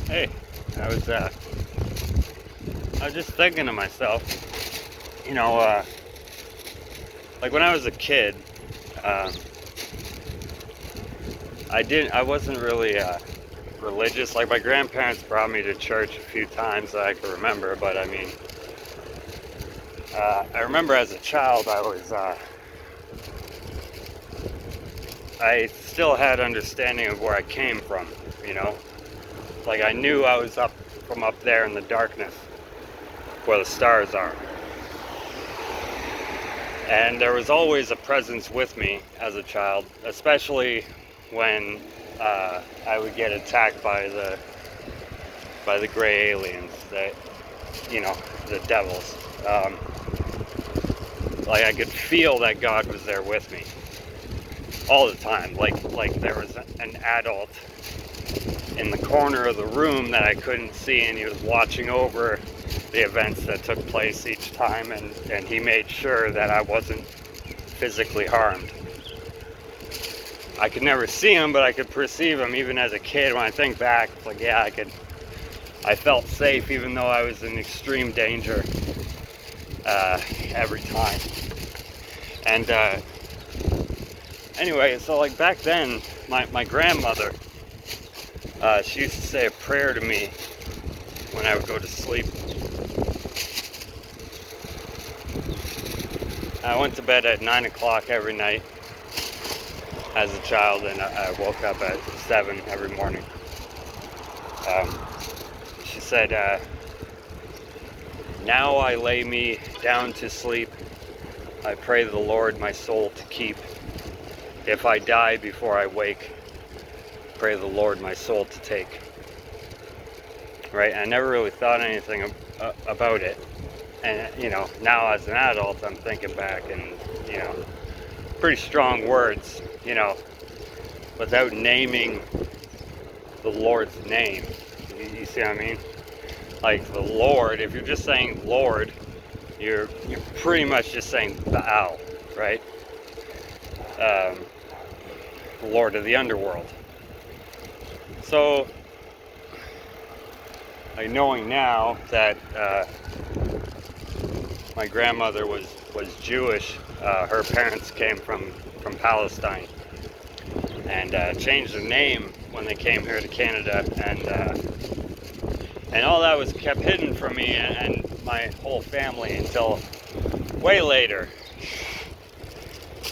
Hey, I was uh, I was just thinking to myself, you know, like when I was a kid, uh, I wasn't really religious. Like my grandparents brought me to church a few times that I can remember, but I mean, I remember as a child, I still had understanding of where I came from, you know, like I knew I was up there in the darkness where the stars are. And there was always a presence with me as a child, especially when I would get attacked by the gray aliens, the devils. Like I could feel that God was there with me all the time. Like there was an adult in the corner of the room that I couldn't see, and he was watching over the events that took place each time, and he made sure that I wasn't physically harmed. I could never see him, but I could perceive him even as a kid. When I think back, it's like, yeah, I felt safe even though I was in extreme danger every time. And anyway, so like back then, my grandmother, she used to say a prayer to me when I would go to sleep. I went to bed at 9 o'clock every night as a child, and I woke up at 7 every morning. She said, "Now I lay me down to sleep. I pray the Lord my soul to keep. If I die before I wake, pray the Lord my soul to take." Right? I never really thought anything about it. And, now as an adult, I'm thinking back and, pretty strong words, without naming the Lord's name. You see what I mean? Like the Lord, if you're just saying Lord, you're pretty much just saying Baal, right? The Lord of the underworld. So, like knowing now that my grandmother was Jewish, her parents came from Palestine, and changed their name when they came here to Canada, and all that was kept hidden from me and my whole family until way later,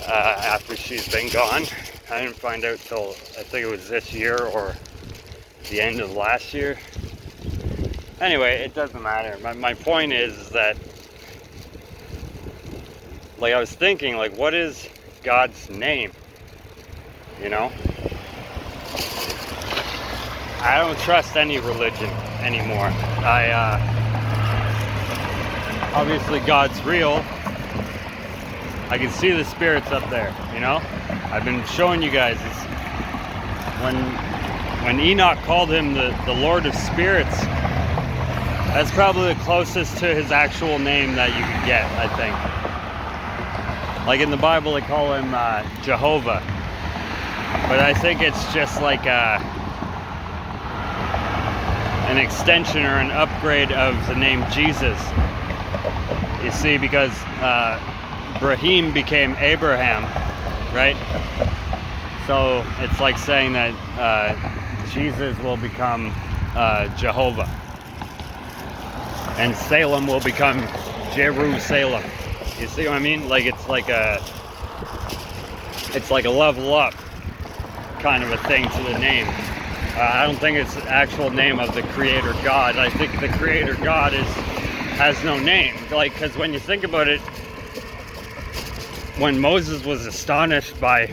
after she's been gone. I didn't find out till I think it was this year or the end of last year. Anyway, it doesn't matter. My point is that, like, I was thinking, like, what is God's name? I don't trust any religion anymore. Obviously God's real. I can see the spirits up there, I've been showing you guys. It's when Enoch called him the Lord of Spirits, that's probably the closest to his actual name that you could get, I think. Like in the Bible, they call him Jehovah. But I think it's just like an extension or an upgrade of the name Jesus. You see, because Brahim became Abraham, right? So it's like saying that Jesus will become Jehovah. And Salem will become Jerusalem. You see what I mean? Like it's like a level up kind of a thing to the name. I don't think it's the actual name of the Creator God. I think the Creator God has no name. Like, because when you think about it, when Moses was astonished by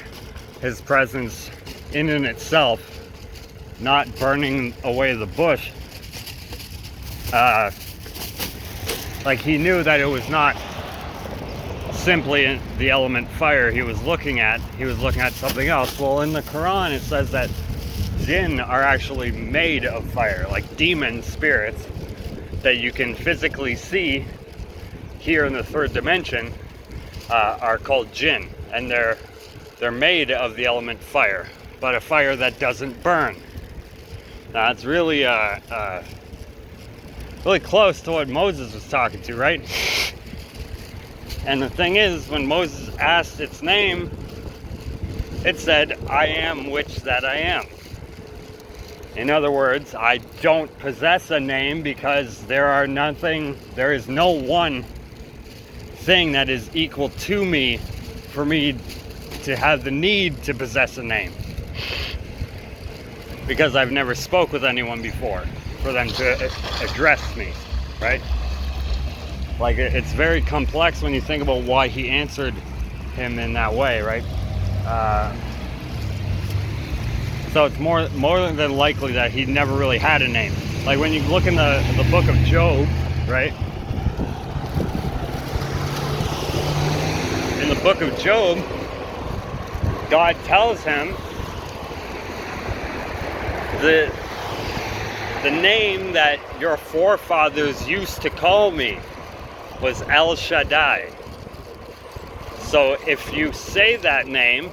his presence in and itself, not burning away the bush, like he knew that it was not simply the element fire he was looking at something else. Well, in the Quran it says that jinn are actually made of fire, like demon spirits that you can physically see here in the third dimension are called jinn, and they're made of the element fire, but a fire that doesn't burn. It's really really close to what Moses was talking to, right? And the thing is, when Moses asked its name, it said, I am which that I am. In other words, I don't possess a name because there is no one thing that is equal to me for me to have the need to possess a name. Because I've never spoke with anyone before for them to address me, right? Like, it's very complex when you think about why he answered him in that way, right? So it's more than likely that he never really had a name. Like when you look in the book of Job, right? In the book of Job, God tells him the name that your forefathers used to call me was El Shaddai. So if you say that name,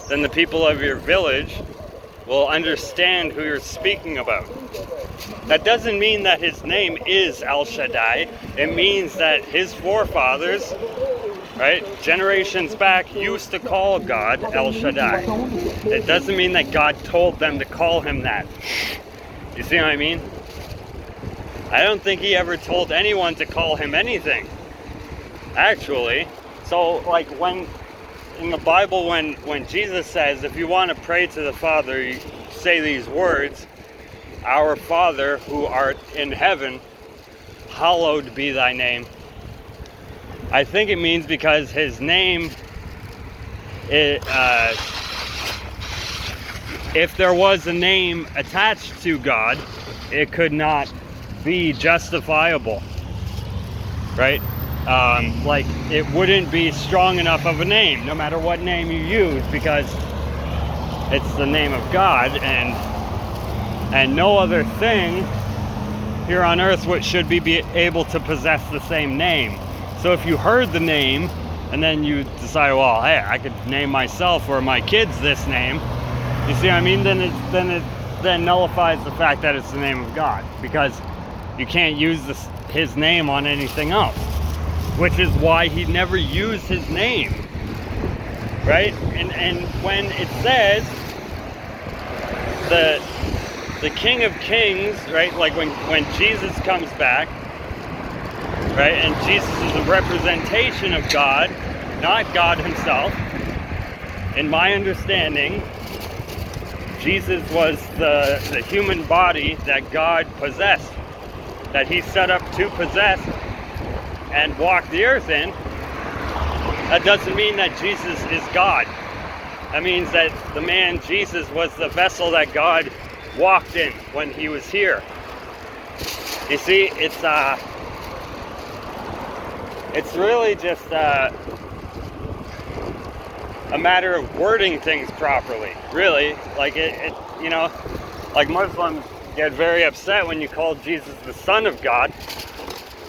then the people of your village will understand who you're speaking about. That doesn't mean that his name is El Shaddai. It means that his forefathers, right, generations back, used to call God El Shaddai. It doesn't mean that God told them to call him that. You see what I mean? I don't think he ever told anyone to call him anything, actually. So, like, when in the Bible, when Jesus says, if you want to pray to the Father, you say these words, Our Father who art in heaven, hallowed be thy name. I think it means because his name, if there was a name attached to God, it could not be justifiable, right? Like, it wouldn't be strong enough of a name, no matter what name you use, because it's the name of God, and no other thing here on earth should be able to possess the same name. So if you heard the name, and then you decide, well, hey, I could name myself or my kids this name, you see what I mean? Then it nullifies the fact that it's the name of God, because you can't use his name on anything else. Which is why he never used his name, right? And when it says the King of Kings, right? Like when Jesus comes back, right? And Jesus is a representation of God, not God himself. In my understanding, Jesus was the human body that God possessed, that he set up to possess and walk the earth in. That doesn't mean that Jesus is God. That means that the man Jesus was the vessel that God walked in when he was here. You see, it's really just a matter of wording things properly. Really, like it you know, like Muslims get very upset when you call Jesus the Son of God,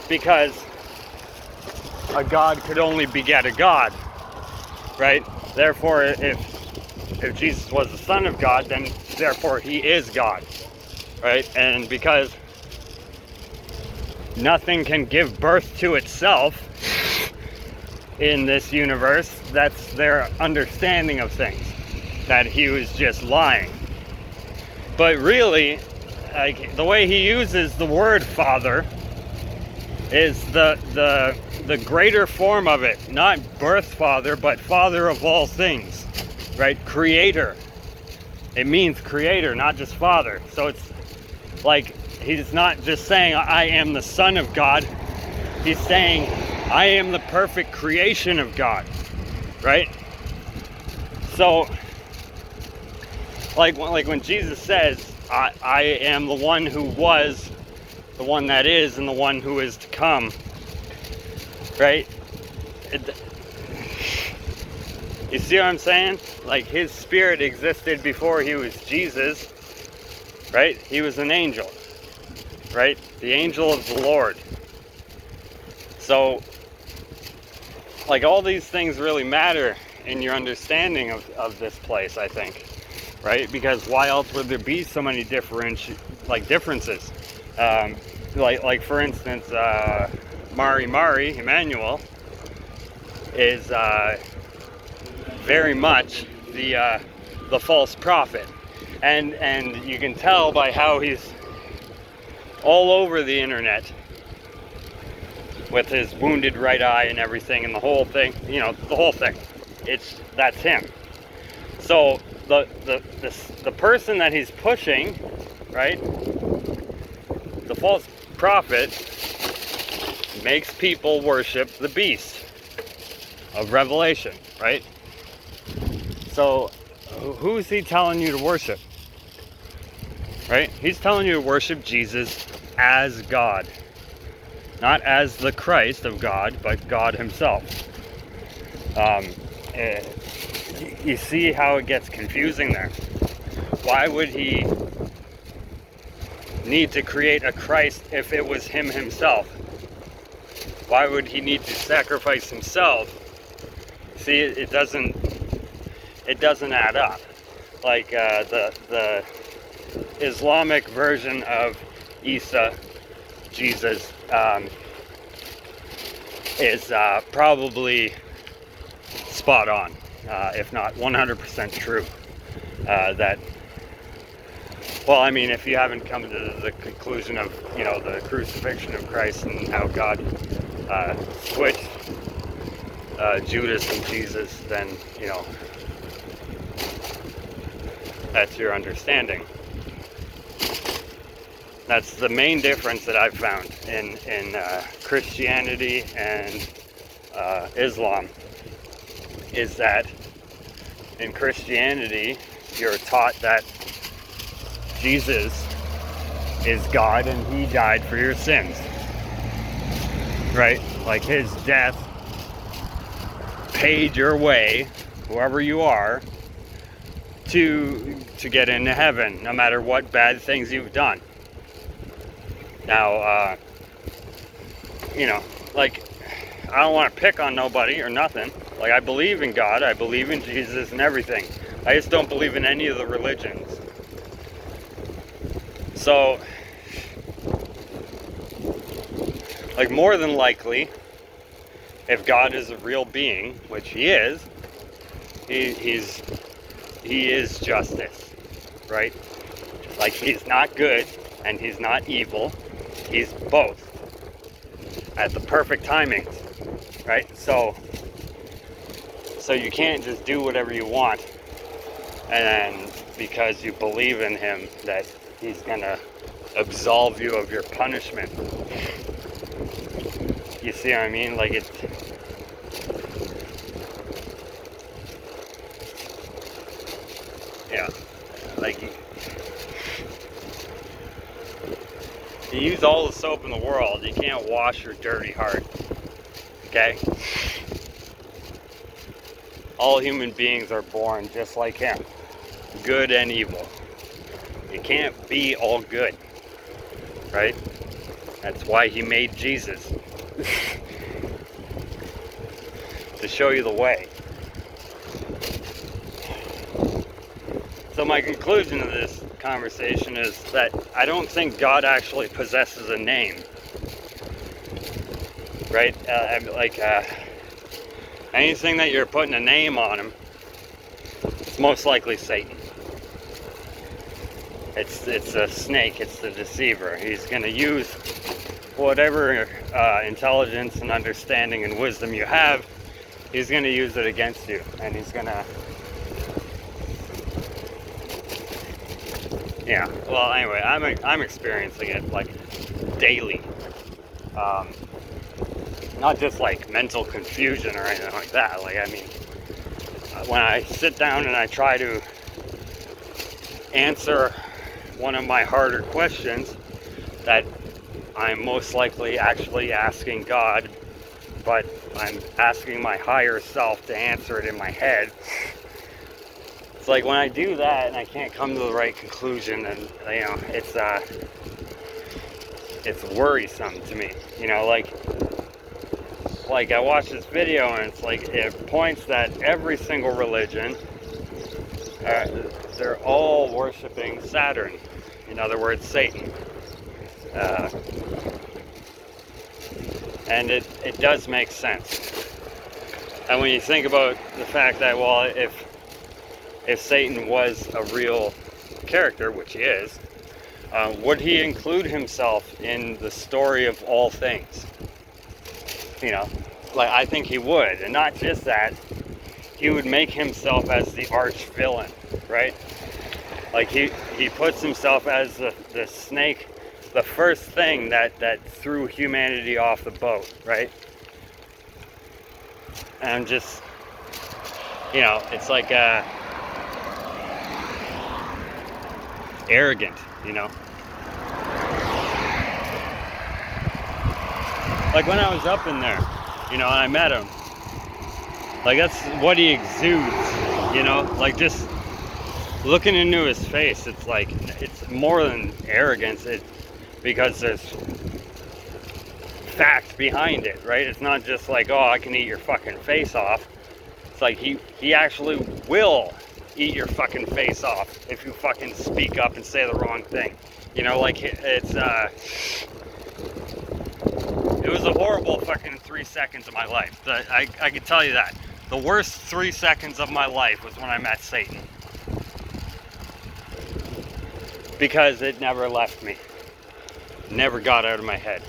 because a God could only beget a God, right? Therefore, if Jesus was the Son of God, then therefore he is God, right? And because nothing can give birth to itself in this universe, that's their understanding of things, that he was just lying. But really, like, the way he uses the word Father is the greater form of it, not birth father, but Father of all things, right? Creator. It means creator, not just father. So it's like he's not just saying I am the Son of God. He's saying I am the perfect creation of God, right? So like when Jesus says I am the one who was, the one that is, and the one who is to come, right? You see what I'm saying? Like, his spirit existed before he was Jesus, right? He was an angel, right? The angel of the Lord. So, like, all these things really matter in your understanding of this place, I think, right? Because why else would there be so many differences? Like for instance, Mari, Emmanuel, is very much the false prophet, and you can tell by how he's all over the internet with his wounded right eye and everything, and the whole thing. The whole thing. That's him. So the person that he's pushing, right? The false prophet makes people worship the beast of Revelation, right? So who's he telling you to worship? Right? He's telling you to worship Jesus as God. Not as the Christ of God, but God himself. You see how it gets confusing there. Why would he need to create a Christ if it was him himself? Why would he need to sacrifice himself? See, it doesn't add up. Like the Islamic version of Isa, Jesus, is probably spot on, if not 100% true. If you haven't come to the conclusion of the crucifixion of Christ and how God switched Judas and Jesus, then that's your understanding. That's the main difference that I've found in Christianity and Islam, is that in Christianity you're taught that Jesus is God and he died for your sins, right? Like his death paid your way, whoever you are, to get into heaven, no matter what bad things you've done. Now, I don't want to pick on nobody or nothing. Like, I believe in God, I believe in Jesus and everything. I just don't believe in any of the religions. So, more than likely, if God is a real being, which he is, he is justice, right? Like, he's not good and he's not evil. He's both at the perfect timings, right? So you can't just do whatever you want, and then because you believe in him, that he's gonna absolve you of your punishment. You see what I mean? Like, it's like you use all the soap in the world, you can't wash your dirty heart. Okay? All human beings are born just like him, good and evil. You can't be all good, right? That's why he made Jesus, to show you the way. So my conclusion of this conversation is that I don't think God actually possesses a name, right? Anything that you're putting a name on him, it's most likely Satan. It's a snake, it's the deceiver. He's going to use whatever intelligence and understanding and wisdom you have, he's going to use it against you, and he's going to... Yeah, well, anyway, I'm experiencing it, daily. Not just, mental confusion or anything like that. When I sit down and I try to answer one of my harder questions that I'm most likely actually asking God, but I'm asking my higher self to answer it in my head. It's like when I do that and I can't come to the right conclusion, and it's worrisome to me. Like I watched this video and it's like it points that every single religion, they're all worshiping Saturn. In other words, Satan. And it does make sense. And when you think about the fact that, well, if Satan was a real character, which he is, would he include himself in the story of all things? You know, like, I think he would. And not just that, he would make himself as the arch villain, right? Like, he puts himself as the snake, the first thing that threw humanity off the boat, right? And just, you know, it's like arrogant, you know. Like when I was up in there, you know, and I met him, like that's what he exudes, you know, like just looking into his face, it's like, it's more than arrogance, because there's fact behind it, right? It's not just like, oh, I can eat your fucking face off. It's like he actually will eat your fucking face off if you fucking speak up and say the wrong thing. You know, like it was a horrible fucking 3 seconds of my life. I can tell you that. The worst 3 seconds of my life was when I met Satan. Because it never left me. Never got out of my head.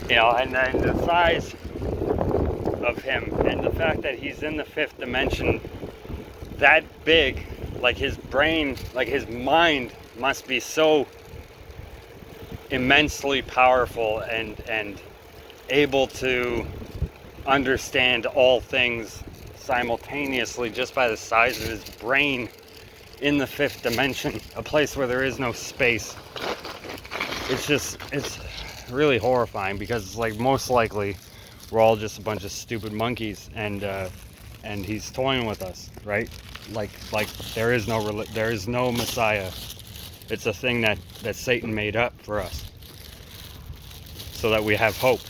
You know, and then the size of him and the fact that he's in the fifth dimension that big, like his brain, like his mind must be so immensely powerful and able to understand all things simultaneously just by the size of his brain in the fifth dimension, a place where there is no space. It's really horrifying, because it's like, most likely we're all just a bunch of stupid monkeys, and he's toying with us, right? Like there is no Messiah. It's a thing that Satan made up for us so that we have hope.